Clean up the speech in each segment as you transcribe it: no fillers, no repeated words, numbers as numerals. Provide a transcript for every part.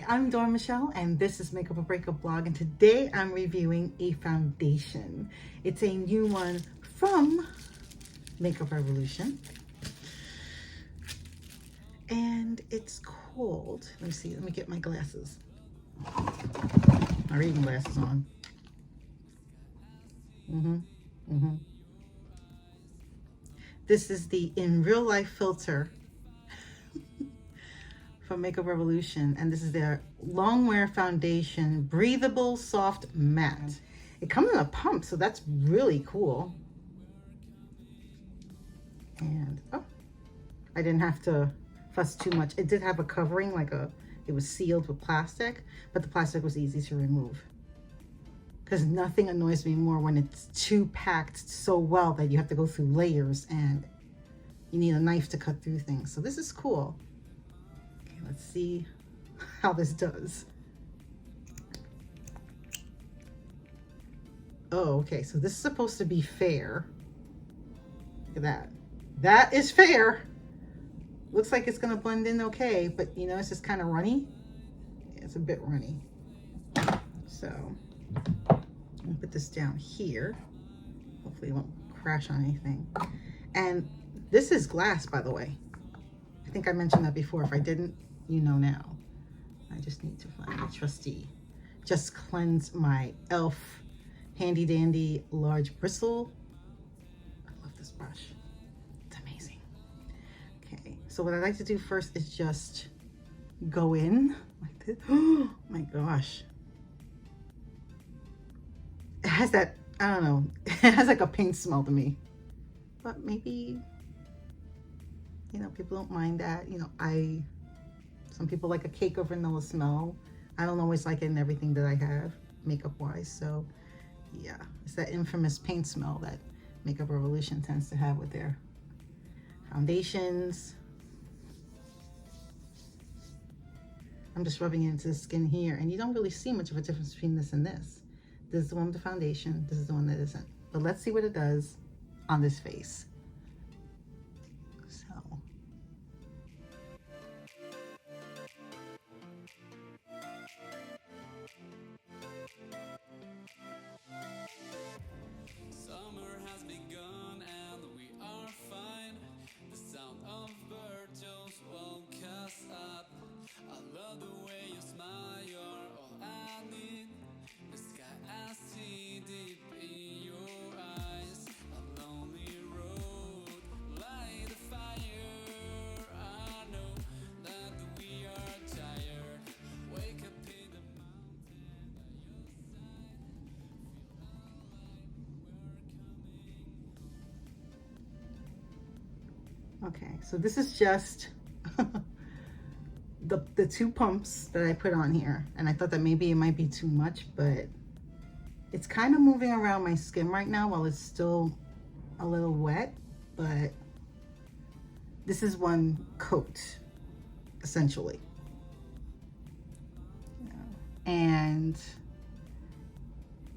Hi, I'm Dora Michelle and this is Makeup or Breakup Blog, and today I'm reviewing a foundation. It's a new one from Makeup Revolution. And it's called, let me see, let me get my glasses. My reading glasses on. This is the In Real Life filter from Makeup Revolution, and this is their Longwear foundation, breathable soft matte. It comes in a pump, so that's really cool. And oh, I didn't have to fuss too much. It did have a covering, it was sealed with plastic, but the plastic was easy to remove. Because nothing annoys me more when it's too packed so well that you have to go through layers and you need a knife to cut through things. So this is cool. Okay, let's see how this does. Oh, okay, so this is supposed to be fair. Look at that. That is fair. Looks like it's gonna blend in okay, but you know, it's just kind of runny. It's a bit runny. So I'll put this down here. Hopefully it won't crash on anything. And this is glass, by the way. I think I mentioned that before. If I didn't, you know now. I just need to find a trusty. Just cleanse my e.l.f. handy dandy large bristle. I love this brush. It's amazing. Okay, so what I like to do first is just go in like this. Oh my gosh. It has that, I don't know, it has like a paint smell to me. But maybe, you know, people don't mind that. You know, some people like a cake or vanilla smell. I don't always like it in everything that I have, makeup-wise. So, yeah, it's that infamous paint smell that Makeup Revolution tends to have with their foundations. I'm just rubbing it into the skin here, and you don't really see much of a difference between this and this. This is the one with the foundation, this is the one that isn't. But let's see what it does on this face. So. Summer has begun and we are fine. The sound of birds just woke us up. I love the way you smile, you're all I need. The sky I see deep in your eyes. A lonely road, light the fire. I know that we are tired. Wake up in the mountain by your side. Okay, so this is just the two pumps that I put on here, and I thought that maybe it might be too much, but it's kind of moving around my skin right now while it's still a little wet. But this is one coat essentially, and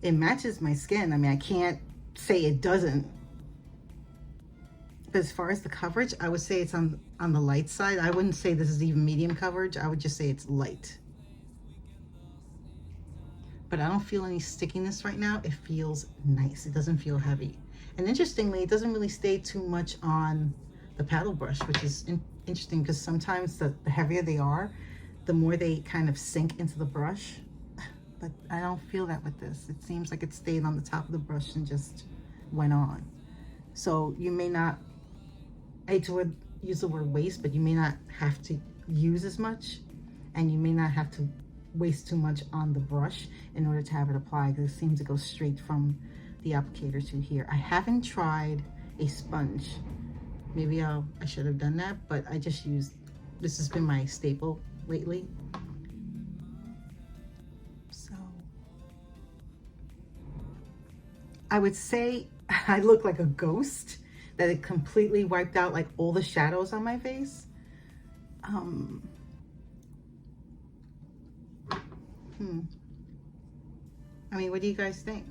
it matches my skin. I mean, I can't say it doesn't. But as far as the coverage, I would say it's on the light side. I wouldn't say this is even medium coverage. I would just say it's light. But I don't feel any stickiness right now. It feels nice. It doesn't feel heavy. And interestingly, it doesn't really stay too much on the paddle brush, which is interesting because sometimes the heavier they are, the more they kind of sink into the brush. But I don't feel that with this. It seems like it stayed on the top of the brush and just went on. So you may not, I hate to use the word waste, but you may not have to use as much, and you may not have to waste too much on the brush in order to have it applied, because it seems to go straight from the applicator to here. I haven't tried a sponge. Maybe I should have done that, but I just used, this has been my staple lately. So I would say I look like a ghost, that it completely wiped out like all the shadows on my face. I mean, what do you guys think?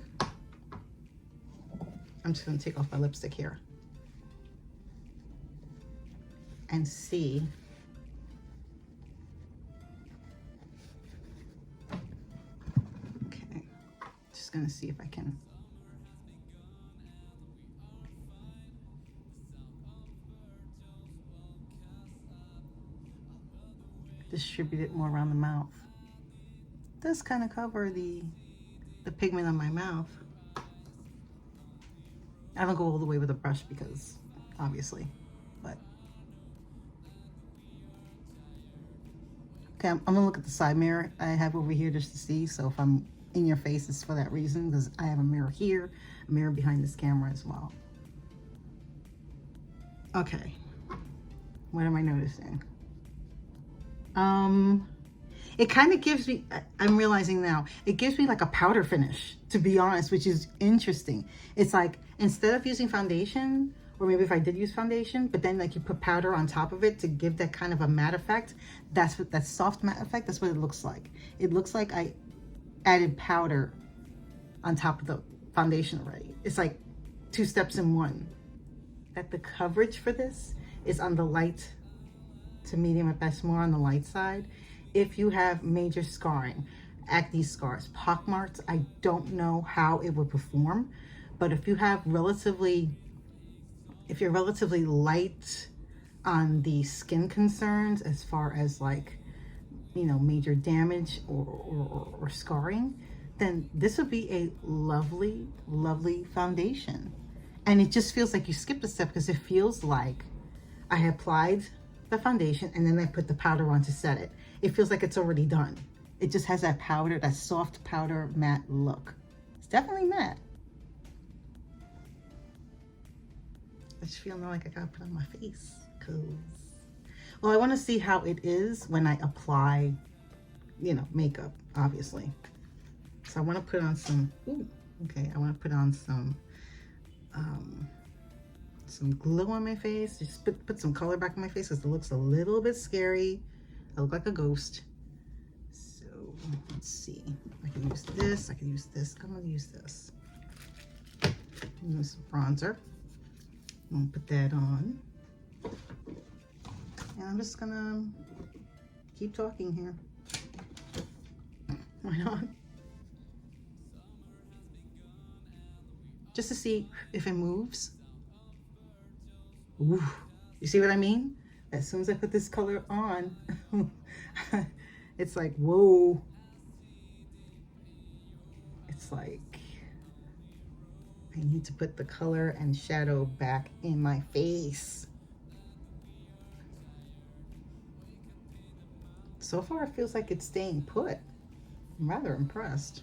I'm just gonna take off my lipstick here and see trying to see if I can distribute it more around the mouth. It does kind of cover the pigment on my mouth. I don't go all the way with a brush because obviously, but okay, I'm gonna look at the side mirror I have over here just to see. So if I'm in your face, it's for that reason, because I have a mirror here, a mirror behind this camera as well. Okay, what am I noticing? It kind of gives me, I'm realizing now, it gives me like a powder finish, to be honest, which is interesting. It's like, instead of using foundation, or maybe if I did use foundation, but then like you put powder on top of it to give that kind of a matte effect, that's what, that soft matte effect, that's what it looks like. It looks like I added powder on top of the foundation already. It's like 2 steps in one. That the coverage for this is on the light to medium at best, more on the light side. If you have major scarring, acne scars, pockmarks, I don't know how it would perform, but if you have if you're relatively light on the skin concerns, as far as like, you know, major damage or scarring, then this would be a lovely, lovely foundation. And it just feels like you skipped a step, because it feels like I applied the foundation and then I put the powder on to set it. It feels like it's already done. It just has that powder, that soft powder matte look. It's definitely matte. I just feel like I gotta put it on my face, because, well, I want to see how it is when I apply, you know, makeup, obviously. So I want to put on some, I want to put on some glue on my face. Just put some color back on my face, because it looks a little bit scary. I look like a ghost. So let's see. I can use this. I can use this. I'm gonna use this. Use bronzer. I'm gonna put that on. And I'm just gonna keep talking here. Why not? Just to see if it moves. Ooh, you see what I mean? As soon as I put this color on, it's like, whoa. It's like, I need to put the color and shadow back in my face. So far, it feels like it's staying put. I'm rather impressed.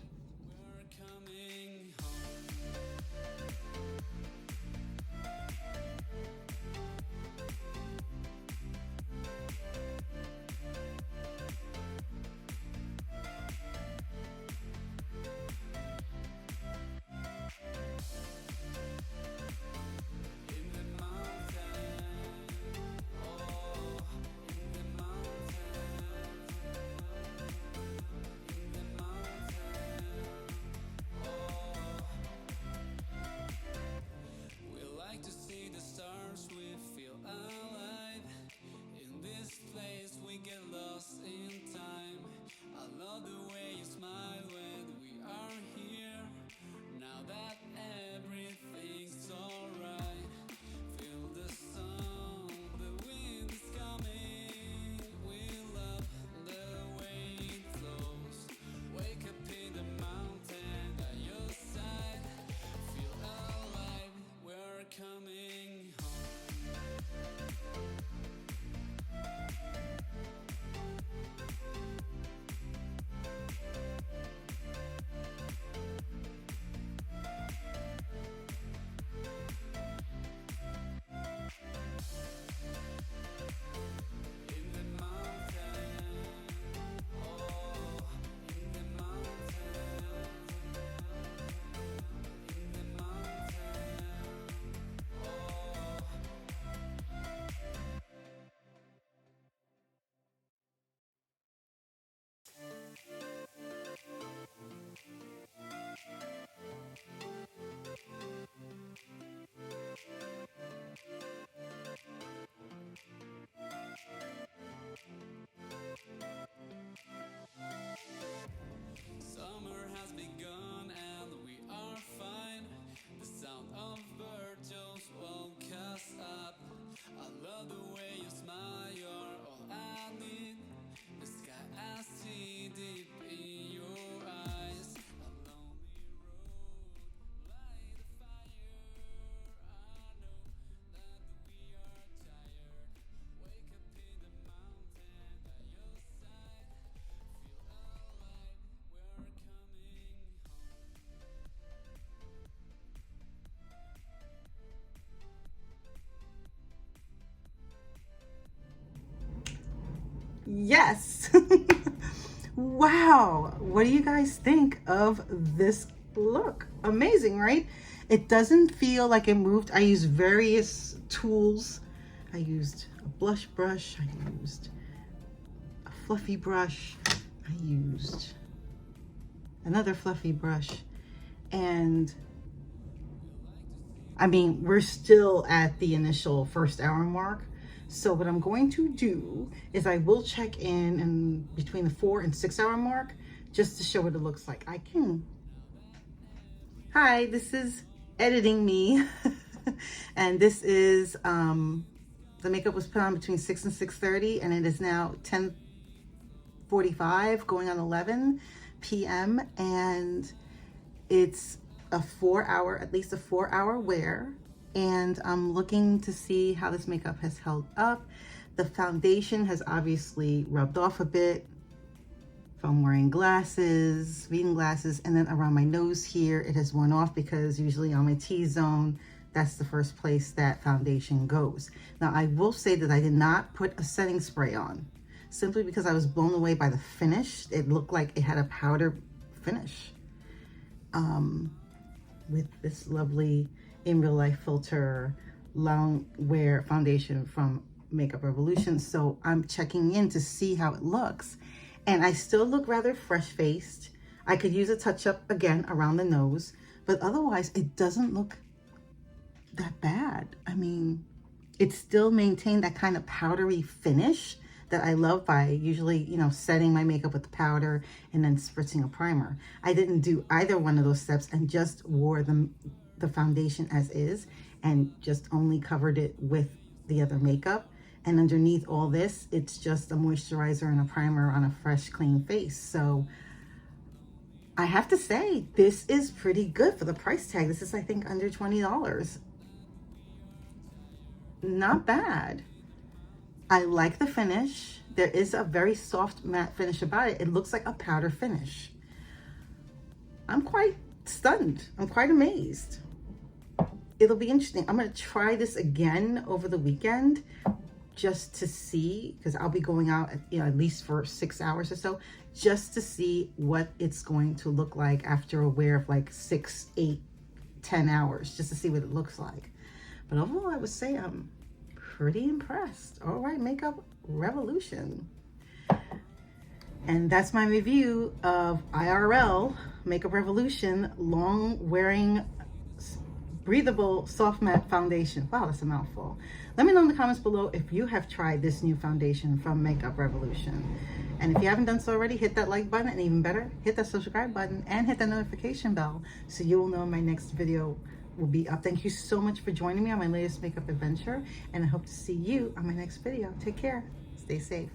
Yes. Wow. What do you guys think of this look? Amazing, right? It doesn't feel like it moved. I used various tools. I used a blush brush. I used a fluffy brush. I used another fluffy brush. And I mean, we're still at the initial first hour mark. So what I'm going to do is I will check in between the 4 and 6 hour mark just to show what it looks like. Hi, this is editing me. And this is, the makeup was put on between 6 and 6:30 and it is now 10:45 going on 11 p.m. and it's a 4 hour, at least a 4 hour wear. And I'm looking to see how this makeup has held up. The foundation has obviously rubbed off a bit from wearing glasses, reading glasses, and then around my nose here, it has worn off because usually on my T-zone, that's the first place that foundation goes. Now, I will say that I did not put a setting spray on, simply because I was blown away by the finish. It looked like it had a powder finish with this lovely in real life filter Longwear foundation from Makeup Revolution. So I'm checking in to see how it looks. And I still look rather fresh faced. I could use a touch up again around the nose, but otherwise it doesn't look that bad. I mean, it still maintained that kind of powdery finish that I love by usually, you know, setting my makeup with the powder and then spritzing a primer. I didn't do either one of those steps and just wore the foundation as is and just only covered it with the other makeup. And underneath all this, it's just a moisturizer and a primer on a fresh, clean face. So I have to say, this is pretty good for the price tag. This is, I think, under $20. Not bad. I like the finish. There is a very soft matte finish about it. It looks like a powder finish. I'm quite stunned. I'm quite amazed. It'll be interesting. I'm going to try this again over the weekend just to see, because I'll be going out at least for 6 hours or so, just to see what it's going to look like after a wear of like 6, 8, 10 hours, just to see what it looks like. But overall, I would say I'm pretty impressed. All right, Makeup Revolution. And that's my review of IRL Makeup Revolution long wearing breathable soft matte foundation. Wow, that's a mouthful. Let me know in the comments below if you have tried this new foundation from Makeup Revolution. And if you haven't done so already, hit that like button, and even better, hit that subscribe button and hit that notification bell so you will know my next video will be up. Thank you so much for joining me on my latest makeup adventure, and I hope to see you on my next video. Take care. Stay safe.